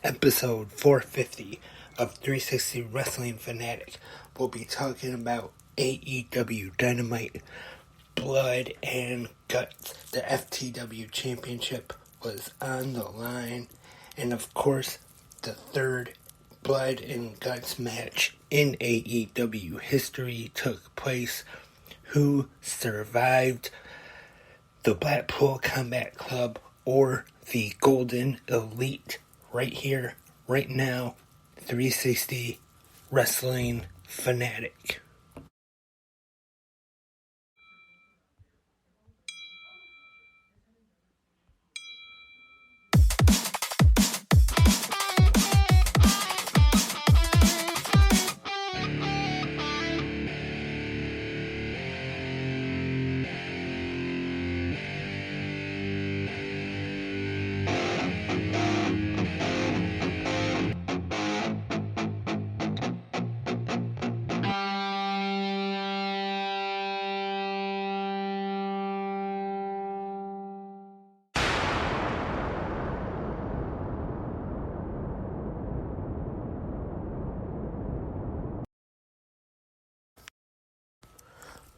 episode 450 of 360 Wrestling Fanatic. We'll be talking about AEW Dynamite, Blood and Guts. The FTW Championship was on the line, and of course, the third Blood and Guts match in AEW history took place. Who survived? The Blackpool Combat Club or the Golden Elite? Right here, right now, 360 Wrestling Fanatic.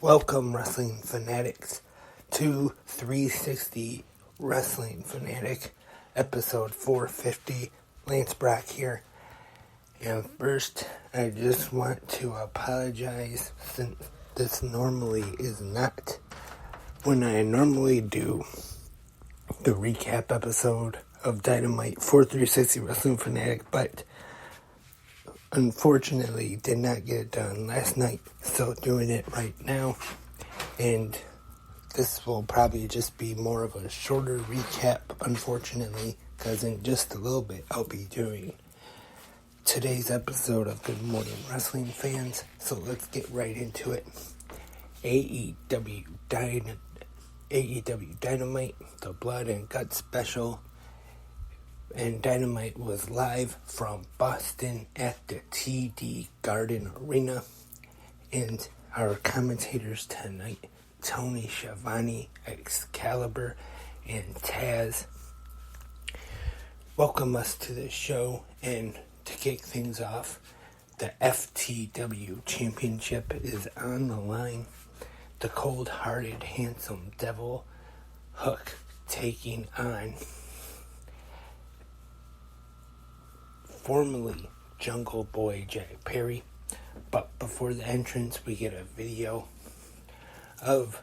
Welcome, Wrestling Fanatics, to 360 Wrestling Fanatic, episode 450. Lance Brock here. And first, I just want to apologize, since this normally is not when I normally do the recap episode of Dynamite for 360 Wrestling Fanatic, but unfortunately did not get it done last night, so doing it right now. And this will probably just be more of a shorter recap, unfortunately, because in just a little bit I'll be doing today's episode of Good Morning Wrestling fans. So let's get right into it. AEW Dynamite, the Blood and Guts special. And Dynamite was live from Boston at the TD Garden Arena. And our commentators tonight, Tony Schiavone, Excalibur, and Taz, welcome us to the show. And to kick things off, the FTW Championship is on the line. The cold-hearted, handsome devil, Hook, taking on formerly Jungle Boy Jack Perry. But before the entrance, we get a video of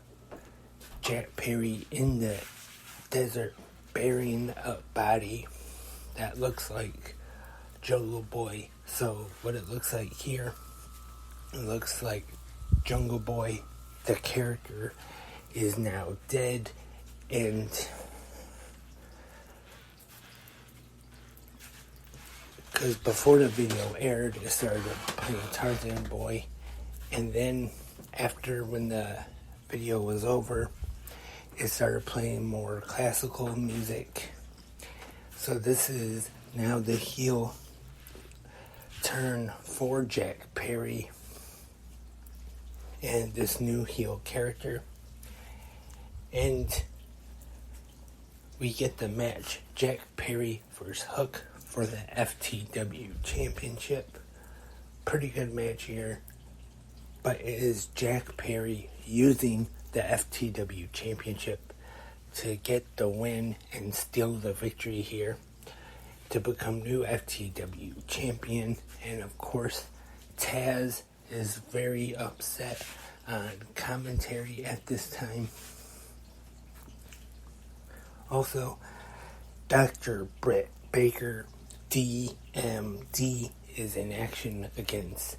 Jack Perry in the desert burying a body that looks like Jungle Boy. So what it looks like here, it looks like Jungle Boy, the character, is now dead, and because before the video aired, it started playing Tarzan Boy, and then after, when the video was over, it started playing more classical music. So this is now the heel turn for Jack Perry and this new heel character. And we get the match, Jack Perry versus Hook, for the FTW Championship. Pretty good match here, but it is Jack Perry using the FTW Championship to get the win and steal the victory here to become new FTW champion. And of course, Taz is very upset on commentary at this time. Also, Dr. Britt Baker, DMD, is in action against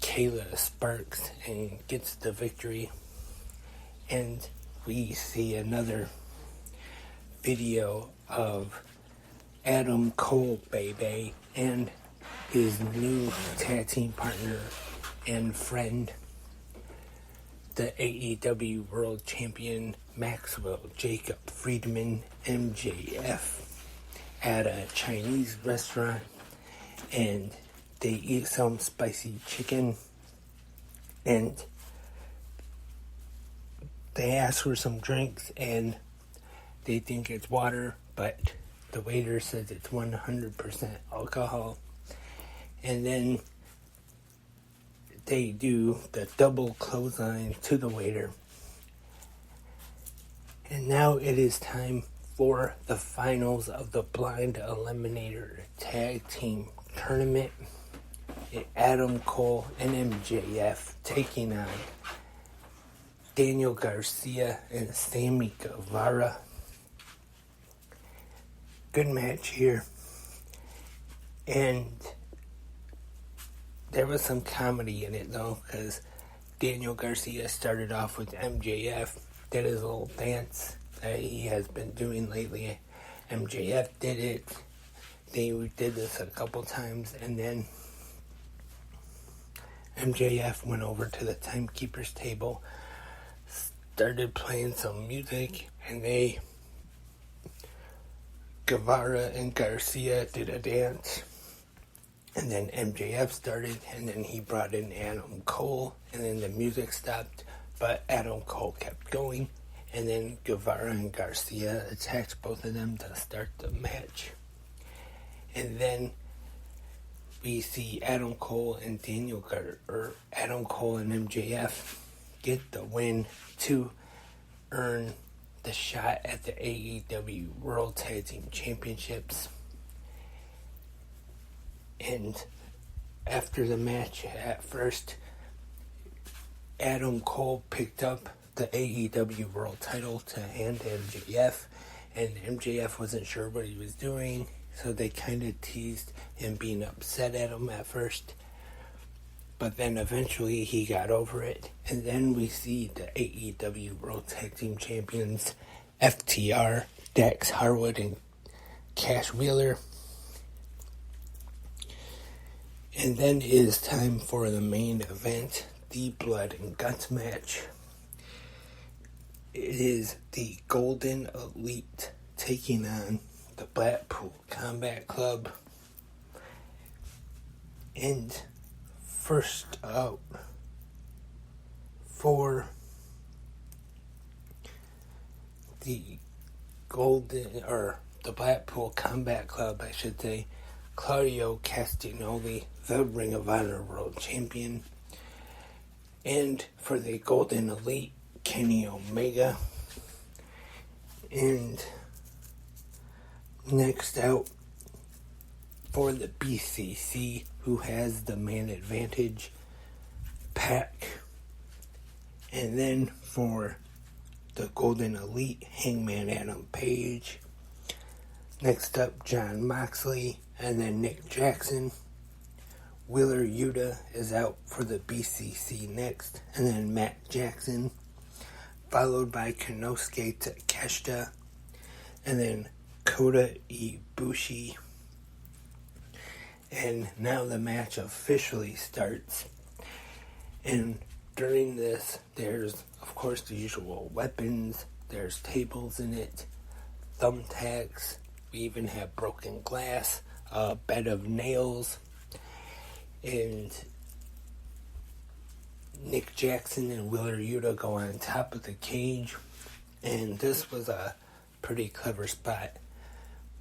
Kayla Sparks and gets the victory. And we see another video of Adam Cole Baby and his new tag team partner and friend, the AEW World Champion Maxwell Jacob Friedman, MJF, at a Chinese restaurant, and they eat some spicy chicken, and they ask for some drinks, and they think it's water, but The waiter says it's 100% alcohol. And then they do the double clothesline to the waiter. And now it is time for the finals of the Blind Eliminator Tag Team Tournament. Adam Cole and MJF taking on Daniel Garcia and Sammy Guevara. Good match here. And there was some comedy in it though, because Daniel Garcia started off with MJF, did his little dance that he has been doing lately. MJF did it. They did this a couple times, and then MJF went over to the timekeeper's table, started playing some music, and Guevara and Garcia did a dance. And then MJF started, and then he brought in Adam Cole, and then the music stopped, but Adam Cole kept going, and then Guevara and Garcia attacked both of them to start the match. And then we see Adam Cole and Adam Cole and MJF get the win to earn the shot at the AEW World Tag Team Championships. And after the match, at first, Adam Cole picked up the AEW World title to hand to MJF, and MJF wasn't sure what he was doing, so they kind of teased him being upset at him at first. But then eventually he got over it, and then we see the AEW World Tag Team Champions, FTR, Dax Harwood, and Cash Wheeler. And then it is time for the main event, the Blood and Guts match. It is the Golden Elite taking on the Blackpool Combat Club. And first out for the the Blackpool Combat Club, I should say, Claudio Castagnoli, the Ring of Honor World Champion. And for the Golden Elite, Kenny Omega. And next out for the BCC, who has the man advantage, Pac. And then for the Golden Elite, Hangman Adam Page. Next up, Jon Moxley, and then Nick Jackson. Wheeler Yuta is out for the BCC next, and then Matt Jackson, followed by Konosuke Takeshita, and then Kota Ibushi. And now the match officially starts. And during this, there's, of course, the usual weapons. There's tables in it, thumbtacks. We even have broken glass, a bed of nails. And Nick Jackson and Wheeler Yuta go on top of the cage. And this was a pretty clever spot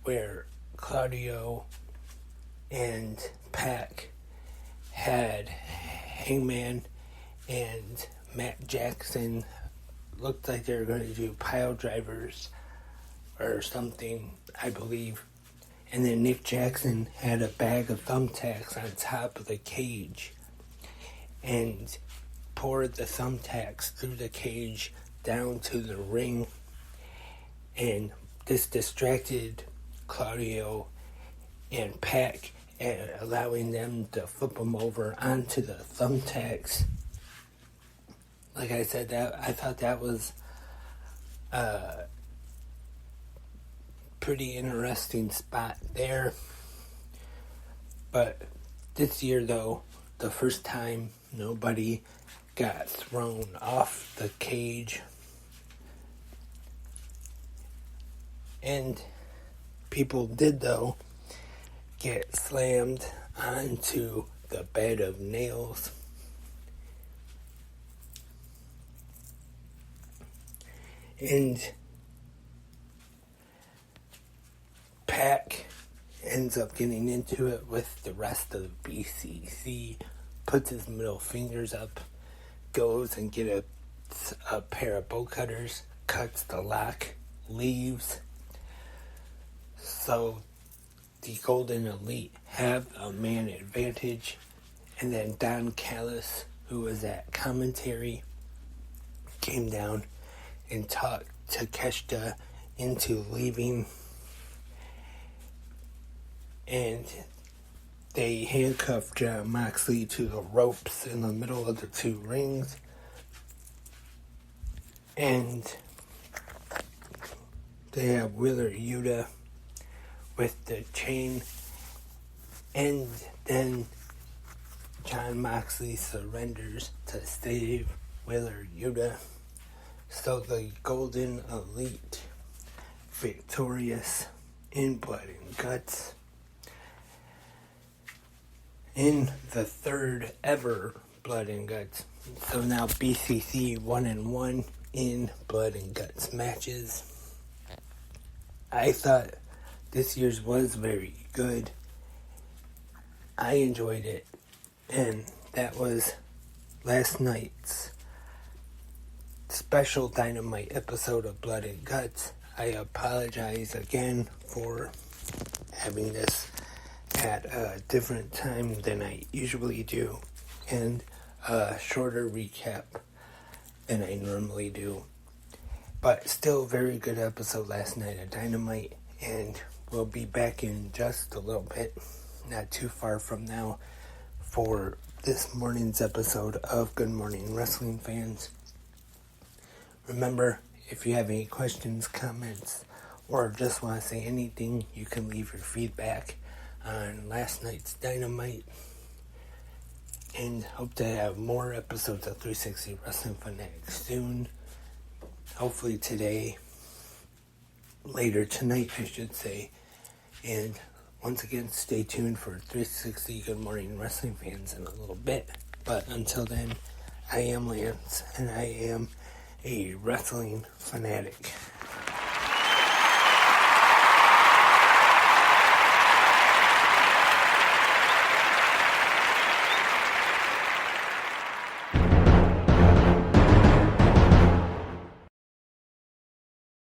where Claudio and Pac had Hangman and Matt Jackson. Looked like they were going to do pile drivers or something, I believe. And then Nick Jackson had a bag of thumbtacks on top of the cage and poured the thumbtacks through the cage down to the ring. And this distracted Claudio and Pac, allowing them to flip them over onto the thumbtacks. Like I said, I thought that was pretty interesting spot there. But this year, though, the first time nobody got thrown off the cage. And people did, though, get slammed onto the bed of nails. And ends up getting into it with the rest of the BCC, puts his middle fingers up, goes and get a pair of bolt cutters, cuts the lock, leaves. So the Golden Elite have a man advantage, and then Don Callis, who was at commentary, came down and talked Takeshita into leaving, and they handcuffed Jon Moxley to the ropes in the middle of the two rings, and they have Wheeler Yuta with the chain, and then Jon Moxley surrenders to save Wheeler Yuta. So the Golden Elite victorious in Blood and Guts in the third ever Blood and Guts. So now BCC 1-1 in Blood and Guts matches. I thought this year's was very good. I enjoyed it, and that was last night's special Dynamite episode of Blood and Guts. I apologize again for having this at a different time than I usually do, and a shorter recap than I normally do. But still a very good episode last night of Dynamite, and we'll be back in just a little bit, not too far from now, for this morning's episode of Good Morning Wrestling Fans. Remember, if you have any questions, comments, or just want to say anything, you can leave your feedback on last night's Dynamite. And hope to have more episodes of 360 Wrestling Fanatic soon. Hopefully today, later tonight I should say. And once again, stay tuned for 360 Good Morning Wrestling Fans in a little bit. But until then, I am Lance, and I am a wrestling fanatic.